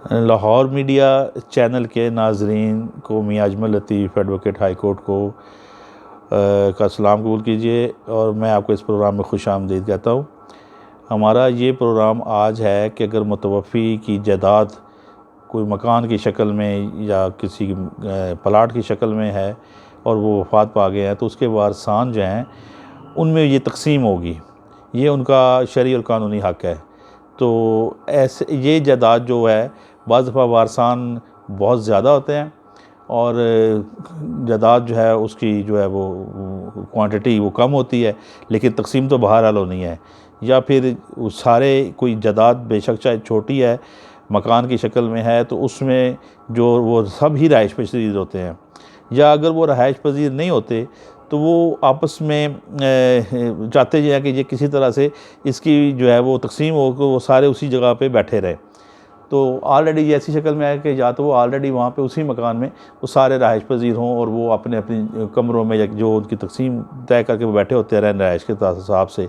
Lahore media channel के नाजरीन को मियां अजमल लतीफ़ एडवोकेट हाई कोर्ट को का सलाम कबूल कीजिए और मैं आपको इस प्रोग्राम में खुश आमदीद कहता हूँ। हमारा ये प्रोग्राम आज है कि अगर मुतवफ़ी की जायदाद कोई मकान की शक्ल में या किसी प्लाट की शक्ल में है और वो वफ़ात पा गए हैं तो उसके वारसान जो हैं उनमें ये तकसीम होगी, ये उनका शरई और कानूनी हक़ है। तो ऐसे ये जायदाद जो है बाज़ दफ़ा वारसान बहुत ज़्यादा होते हैं और जायदाद जो है उसकी जो है वो क्वांटिटी वो कम होती है, लेकिन तकसीम तो बहरहाल होनी है। या फिर वो सारे कोई जायदाद बेशक चाहे छोटी है, मकान की शक्ल में है, तो उसमें जो वो सब ही रहाइश पजीर होते हैं, या अगर वो रहाइश पजीर नहीं होते तो वो आपस में चाहते हैं कि ये किसी तरह से इसकी जो है वो तकसीम हो, वो सारे उसी जगह पे बैठे रहें। तो ऑलरेडी ये ऐसी शक्ल में है कि या तो वो ऑलरेडी वहाँ पे उसी मकान में वो सारे रहाइश पजीर हों और वो अपने अपनी कमरों में या जो उनकी तकसीम तय करके वो बैठे होते हैं रहाइश के हिसाब से,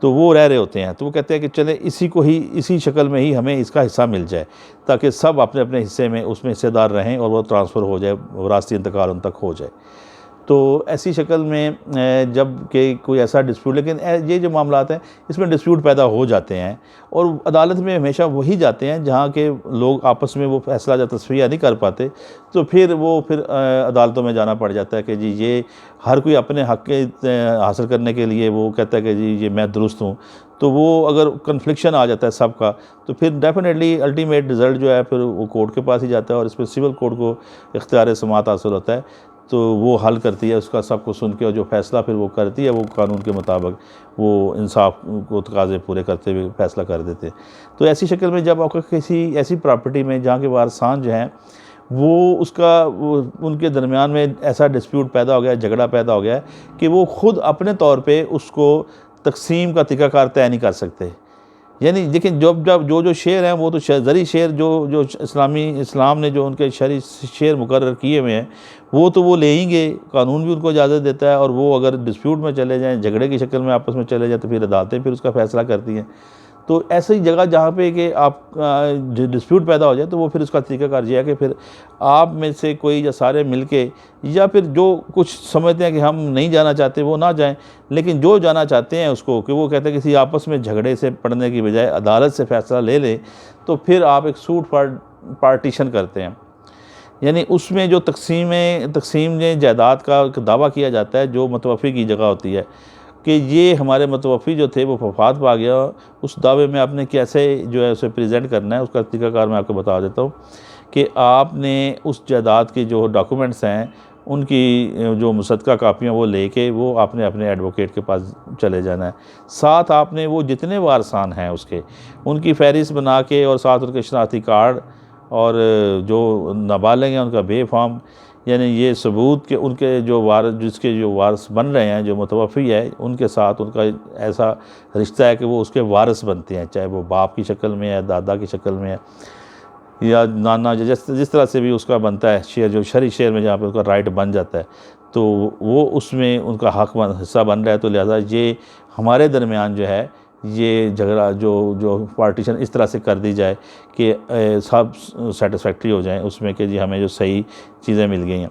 तो वो रह रहे होते हैं। तो वो कहते हैं कि चले इसी को ही इसी शक्ल में ही हमें इसका हिस्सा मिल जाए, ताकि सब अपने अपने हिस्से में उसमें हिस्सेदार रहें और वो ट्रांसफ़र हो जाए, विरासती इंतकाल उन तक हो जाए। तो ऐसी शक्ल में जब कि कोई ऐसा डिस्प्यूट, लेकिन ये जो मामलात हैं इसमें डिस्प्यूट पैदा हो जाते हैं और अदालत में हमेशा वही जाते हैं जहाँ के लोग आपस में वो फैसला या तस्वीर नहीं कर पाते, तो फिर अदालतों में जाना पड़ जाता है कि जी ये हर कोई अपने हक़ के हासिल करने के लिए वो कहता है कि जी ये मैं दुरुस्त हूँ। तो वो अगर कन्फ्लिक्शन आ जाता है सबका, तो फिर डेफिनेटली अल्टीमेट रिज़ल्ट जो है फिर वो कोर्ट के पास ही जाता है और इसमें सिविल कोर्ट को इख्तियार समाअत हासिल होता है। तो वो हल करती है उसका सबको सुन के, और जो फ़ैसला फिर वो करती है वो कानून के मुताबिक वो इंसाफ को तकाज़े पूरे करते हुए फ़ैसला कर देते हैं। तो ऐसी शक्ल में जब आपका किसी ऐसी प्रॉपर्टी में जहाँ के वारसान जो हैं वो उनके दरमियान में ऐसा डिस्प्यूट पैदा हो गया, झगड़ा पैदा हो गया है कि वो ख़ुद अपने तौर पे उसको तकसीम का तरीक़ाकार तय नहीं कर सकते। यानी लेकिन जब जो शेर हैं वो तो ज़री शेर जो इस्लाम ने जो उनके शरई शेर मुकर्रर किए हुए हैं वो तो वो लेंगे, कानून भी उनको इजाज़त देता है। और वो अगर डिस्प्यूट में चले जाएँ, झगड़े की शक्ल में आपस में चले जाए, तो फिर अदालतें फिर उसका फ़ैसला करती हैं। तो ऐसी जगह जहाँ पे कि आप डिस्प्यूट पैदा हो जाए, तो वो फिर उसका तरीक़ाकार ये है कि फिर आप में से कोई या सारे मिलके, या फिर जो कुछ समझते हैं कि हम नहीं जाना चाहते वो ना जाएं, लेकिन जो जाना चाहते हैं उसको कि वो कहते हैं किसी आपस में झगड़े से पड़ने की बजाय अदालत से फ़ैसला ले लें, तो फिर आप एक सूट पार्टीशन करते हैं। यानी उसमें जो तकसीम जायदाद का दावा किया जाता है, जो मुतवफ़ी की जगह होती है कि ये हमारे मुतवफ़ी जो थे वो वफ़ात पा गया, उस दावे में आपने कैसे जो है उसे प्रेजेंट करना है, उसका तरीक़ाकार मैं आपको बता देता हूँ कि आपने उस जायदाद की जो डॉक्यूमेंट्स हैं उनकी जो मुसद्दक़ा कापियाँ वो लेके वो आपने अपने एडवोकेट के पास चले जाना है। साथ आपने वो जितने वारसान हैं उसके उनकी फ़हरिस्त बना के, और साथ उनके शनाख्ती कार्ड, और जो नाबालिग हैं उनका बे-फॉर्म, यानी ये सबूत कि उनके जो जिसके जो वारिस बन रहे हैं, जो मुतवफ़ी है, उनके साथ उनका ऐसा रिश्ता है कि वो उसके वारिस बनते हैं, चाहे वो बाप की शक्ल में है, दादा की शक्ल में है, या नाना, जिस तरह से भी उसका बनता है शेयर, जो शरई शेयर में जहाँ पे उसका राइट बन जाता है, तो वो उसमें उनका हिस्सा बन रहा है। तो लिहाजा ये हमारे दरमियान जो है ये झगड़ा जो पार्टीशन इस तरह से कर दी जाए कि सब सेटिस्फैक्ट्री हो जाएं उसमें कि जी हमें जो सही चीज़ें मिल गई हैं।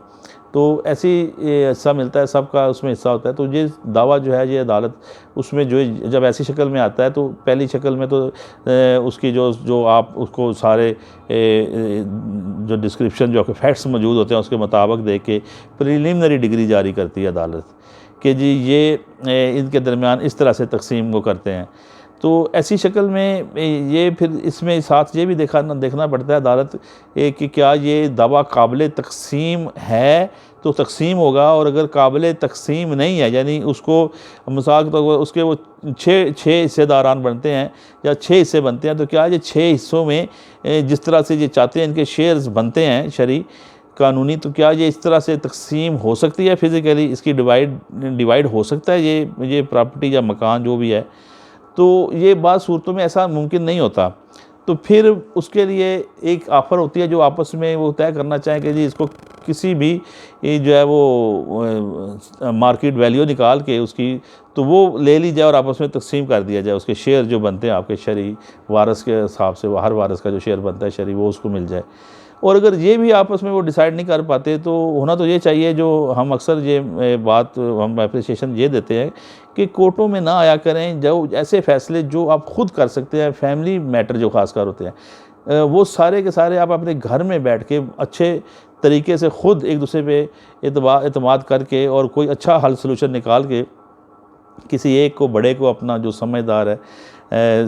तो ऐसी हिस्सा मिलता है, सबका उसमें हिस्सा होता है। तो ये दावा जो है ये अदालत उसमें जो जब ऐसी शक्ल में आता है, तो पहली शक्ल में तो उसकी जो आप उसको सारे जो डिस्क्रिप्शन जो फैक्ट्स मौजूद होते हैं उसके मुताबिक देख के प्रिलिमिनरी डिग्री जारी करती है अदालत कि जी ये इनके दरमियान इस तरह से तकसीम को करते हैं। तो ऐसी शक्ल में ये फिर इसमें साथ ये भी देखना पड़ता है अदालत कि क्या ये दावा काबिल तकसीम है तो तकसीम होगा, और अगर काबिल तकसीम नहीं है, यानी उसको मिसाल के तौर पर उसके वो छः हिस्सेदारान बनते हैं या 6 हिस्से बनते हैं, तो क्या ये 6 हिस्सों में जिस तरह से ये चाहते हैं इनके शेयर्स बनते हैं शरई कानूनी, तो क्या ये इस तरह से तकसीम हो सकती है फिज़िकली, इसकी डिवाइड हो सकता है ये प्रॉपर्टी या मकान जो भी है। तो ये बात सूरतों में ऐसा मुमकिन नहीं होता। तो फिर उसके लिए एक ऑफ़र होती है जो आपस में वो तय करना चाहें कि जी इसको किसी भी ये जो है वो मार्केट वैल्यू निकाल के उसकी तो वो ले ली जाए और आपस में तकसीम कर दिया जाए। उसके शेयर जो बनते हैं आपके शरई वारस के हिसाब से, हर वारस का जो शेयर बनता है शरई, वो उसको मिल जाए। और अगर ये भी आपस में वो डिसाइड नहीं कर पाते तो होना तो ये चाहिए, जो हम अक्सर ये बात हम एप्रिसिएशन ये देते हैं कि कोर्टों में ना आया करें जो ऐसे फ़ैसले जो आप खुद कर सकते हैं, फैमिली मैटर जो ख़ासकर होते हैं, वो सारे के सारे आप अपने घर में बैठ के अच्छे तरीके से खुद एक दूसरे पे एतमाद करके और कोई अच्छा हल सलूशन निकाल के किसी एक को, बड़े को, अपना जो समझदार है,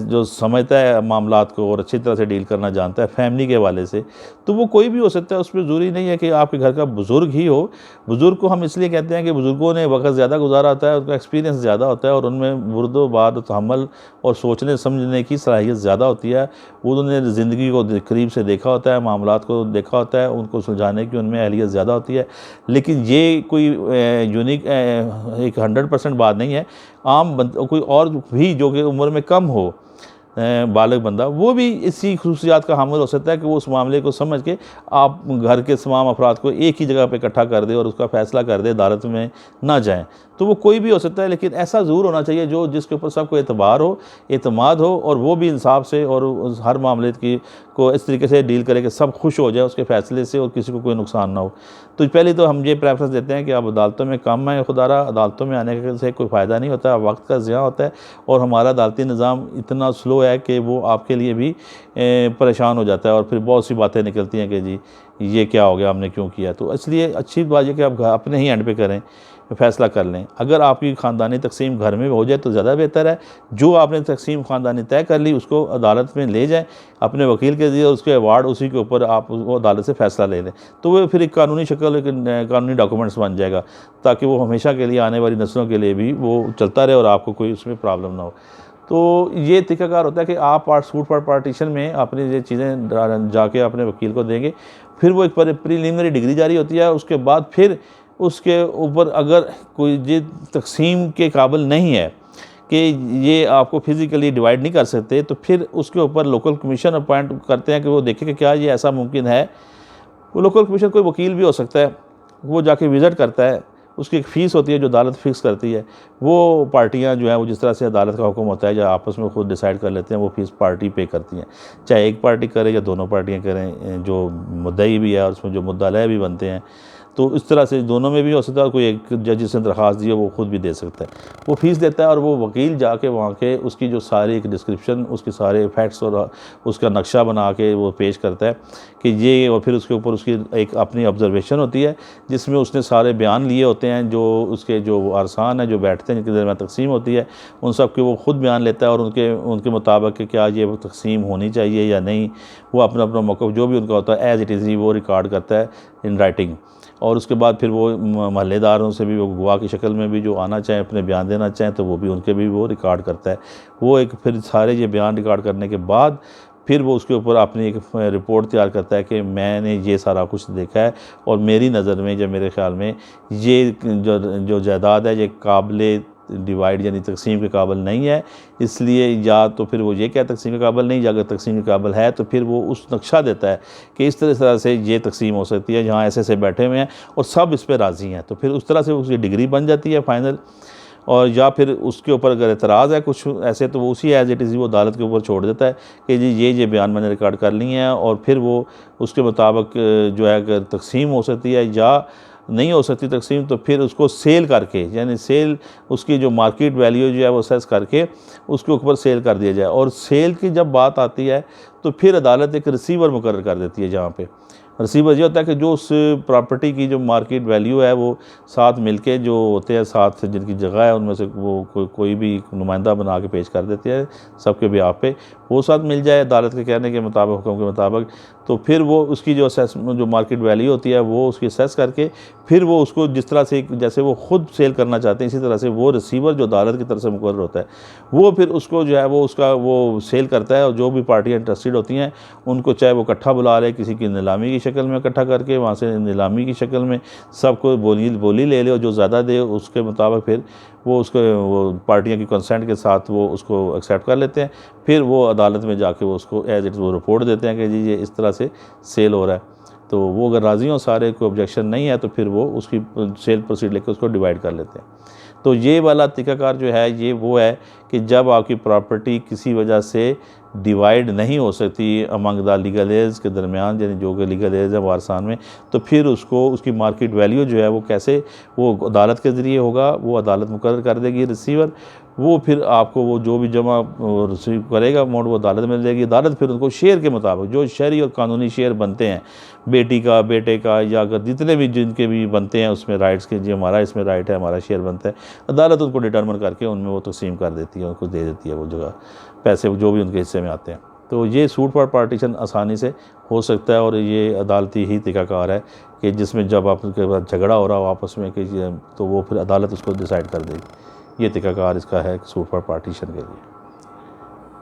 जो समझता है मामलात को और अच्छी तरह से डील करना जानता है फैमिली के हवाले से, तो वो कोई भी हो सकता है। उसमें ज़रूरी नहीं है कि आपके घर का बुज़ुर्ग ही हो। बुज़ुर्ग को हम इसलिए कहते हैं कि बुज़ुर्गों ने वक्त ज़्यादा गुजारा होता है, उनका एक्सपीरियंस ज़्यादा होता है और उनमें बुर्दोबाद तहम्मुल और सोचने समझने की सलाहियत ज़्यादा होती है। उन्होंने ज़िंदगी को करीब से देखा होता है, मामलात को देखा होता है, उनको सुलझाने की उनमें अहलियत ज़्यादा होती है। लेकिन ये कोई यूनिक एक 100% बात नहीं है। आम कोई और भी जो कि उम्र में कम हो, बालिग बंदा, वो भी इसी खुसूसियात का हामिल हो सकता है कि वो उस मामले को समझ के आप घर के तमाम अफराद को एक ही जगह पे इकट्ठा कर दे और उसका फ़ैसला कर दे, अदालत में ना जाएं। तो वो कोई भी हो सकता है, लेकिन ऐसा ज़रूर होना चाहिए जो जिसके ऊपर सबको एतबार हो, एतमाद हो और वो भी इंसाफ से और उस हर मामले की को इस तरीके से डील करे कि सब खुश हो जाए उसके फ़ैसले से और किसी को कोई नुकसान ना हो। तो पहले तो हम ये प्रेफरेंस देते हैं कि आप अदालतों में कम है, खुदारा अदालतों में आने से कोई फ़ायदा नहीं होता, वक्त का ज़िया होता है और हमारा अदालती निज़ाम इतना स्लो है कि वो आपके लिए भी परेशान हो जाता है और फिर बहुत सी बातें निकलती हैं कि जी ये क्या हो गया, हमने क्यों किया। तो इसलिए अच्छी बात है कि आप अपने ही एंड पे करें, फ़ैसला कर लें। अगर आपकी ख़ानदानी तकसीम घर में हो जाए तो ज़्यादा बेहतर है। जो आपने तकसीम ख़ानदानी तय कर ली उसको अदालत में ले जाएं अपने वकील के ज़रिए, उसके अवार्ड उसी के ऊपर आप वो अदालत से फ़ैसला ले लें, तो वो फिर एक कानूनी शक्ल, एक कानूनी डॉक्यूमेंट्स बन जाएगा ताकि वो हमेशा के लिए आने वाली नस्लों के लिए भी वो चलता रहे और आपको कोई उसमें प्रॉब्लम ना हो। तो ये तरीक़ाकार होता है कि आप सूट पर पार्टीशन में अपनी ये चीज़ें जाके अपने वकील को देंगे, फिर वो एक प्रीलिमिनरी डिग्री जारी होती है। उसके बाद फिर उसके ऊपर अगर कोई ये तकसीम के काबिल नहीं है कि ये आपको फिज़िकली डिवाइड नहीं कर सकते, तो फिर उसके ऊपर लोकल कमीशन अपॉइंट करते हैं कि वो देखें कि क्या ये ऐसा मुमकिन है। वो लोकल कमीशन कोई वकील भी हो सकता है, वो जाके विज़िट करता है, उसकी एक फ़ीस होती है जो अदालत फ़िक्स करती है। वो पार्टियां जो हैं वो जिस तरह से अदालत का हुक्म होता है या आपस में खुद डिसाइड कर लेते हैं, वो फ़ीस पार्टी पे करती हैं, चाहे एक पार्टी करे या दोनों पार्टियां करें। जो मुद्दई भी है और उसमें जो मुद्दा अलह भी बनते हैं, तो इस तरह से दोनों में भी हो सकता है। कोई एक जज जिसने दरख्वास्त दी है वो खुद भी दे सकता है, वो फ़ीस देता है और वो वकील जाके वहाँ के उसकी जो सारी एक डिस्क्रिप्शन, उसके सारे फैक्ट्स और उसका नक्शा बना के वो पेश करता है कि ये, और फिर उसके ऊपर उसकी एक अपनी ऑब्जर्वेशन होती है जिसमें उसने सारे बयान लिए होते हैं जो उसके जो वारसान हैं जो बैठते हैं, जिनके दरमियान तकसीम होती है, उन सब के वो खुद बयान लेता है और उनके मुताबिक कि क्या ये तकसीम होनी चाहिए या नहीं, वो अपना अपना मौक़िफ़ जो भी उनका होता है एज़ इट इज़ ही वो रिकॉर्ड करता है इन राइटिंग। और उसके बाद फिर वो महल्लेदारों से भी, वो गवाह की शक्ल में भी जो आना चाहें, अपने बयान देना चाहें, तो वो भी उनके भी वो रिकॉर्ड करता है। वो एक फिर सारे ये बयान रिकॉर्ड करने के बाद फिर वो उसके ऊपर अपनी एक रिपोर्ट तैयार करता है कि मैंने ये सारा कुछ देखा है और मेरी नज़र में, जब मेरे ख़्याल में ये जो जायदाद है ये काबिल डिवाइड यानी तकसीम के काबिल नहीं है, इसलिए या तो फिर वो ये क्या तकसीम के काबिल नहीं, या अगर तकसीम के काबिल है तो फिर वो उस नक्शा देता है कि इस तरह से ये तकसीम हो सकती है, जहाँ ऐसे बैठे हुए हैं और सब इस पर राज़ी हैं, तो फिर उस तरह से उसकी डिग्री बन जाती है फ़ाइनल। और या फिर उसके ऊपर अगर एतराज़ है कुछ ऐसे, तो वो उसी एज़ इट इज़ वो अदालत के ऊपर छोड़ देता है कि जी ये बयान मैंने रिकॉर्ड कर लिए हैं, और फिर वो उसके मुताबिक जो है अगर तकसीम हो सकती है या नहीं हो सकती तकसीम, तो फिर उसको सेल करके, यानी सेल उसकी जो मार्केट वैल्यू जो है वो असेस करके उसके ऊपर सेल कर दिया जाए। और सेल की जब बात आती है तो फिर अदालत एक रिसीवर मुकर्रर कर देती है, जहाँ पे रिसीवर ये होता है कि जो उस प्रॉपर्टी की जो मार्केट वैल्यू है वो साथ मिलके जो होते हैं, साथ जिनकी जगह है उनमें से वो कोई भी नुमाइंदा बना के पेश कर देते हैं सबके ब्याह पे, वो साथ मिल जाए अदालत के कहने के मुताबिक, हुक्म के मुताबिक, तो फिर वो उसकी जो जो मार्केट वैल्यू होती है वो उसकी असेस करके फिर वो उसको जिस तरह से जैसे वो खुद सेल करना चाहते हैं, इसी तरह से वो रिसीवर जो अदालत की तरफ से मुकर्रर होता है वो फिर उसको जो है वो उसका वो सेल करता है, और जो भी पार्टियाँ इंटरेस्टेड प्रोसीड होती हैं उनको चाहे वो इकट्ठा बुला रहे किसी की नीलामी की शक्ल में इकट्ठा करके, वहाँ से नीलामी की शक्ल में सबको बोली ले ले और जो ज़्यादा दे उसके मुताबिक फिर वो उसको वो पार्टियों की कंसेंट के साथ वो उसको एक्सेप्ट कर लेते हैं। फिर वो अदालत में जाके वो उसको एज इट वो रिपोर्ट देते हैं कि जी ये इस तरह से सेल हो रहा है। तो वो अगर राज़ी हों सारे, कोई ऑब्जेक्शन नहीं है, तो फिर वो उसकी सेल प्रोसीड लेकर उसको डिवाइड कर लेते हैं। तो ये वाला तरीक़ाकार जो है ये वो है कि जब आपकी प्रॉपर्टी किसी वजह से डिवाइड नहीं हो सकती अमंग द लीगल एज के दरमियान, यानी जो कि लीगल एज है वारसान में, तो फिर उसको उसकी मार्केट वैल्यू जो है वो कैसे, वो अदालत के ज़रिए होगा, वो अदालत मुकर्रर कर देगी रिसीवर, वो फिर आपको वो जो भी जमा रिसीव करेगा अमाउंट वो अदालत में देगी। अदालत फिर उनको शेयर के मुताबिक जो शहरी और कानूनी शेयर बनते हैं, बेटी का, बेटे का, या अगर जितने भी जिनके भी बनते हैं उसमें राइट्स के, जो हमारा इसमें राइट है, हमारा शेयर बनता है, अदालत उनको डिटर्मिन करके उनमें वो तकसीम कर देती है, उनको दे देती है वो जगह पैसे जो भी उनके हिस्से में आते हैं। तो ये सूट पर पार्टीशन आसानी से हो सकता है और ये अदालती ही तरीक़ाकार है कि जिसमें जब आपके पास झगड़ा हो रहा हो आपस में कि तो वो फिर अदालत उसको डिसाइड कर देगी। ये तरीक़ाकार इसका है सूट पर पार्टीशन के लिए।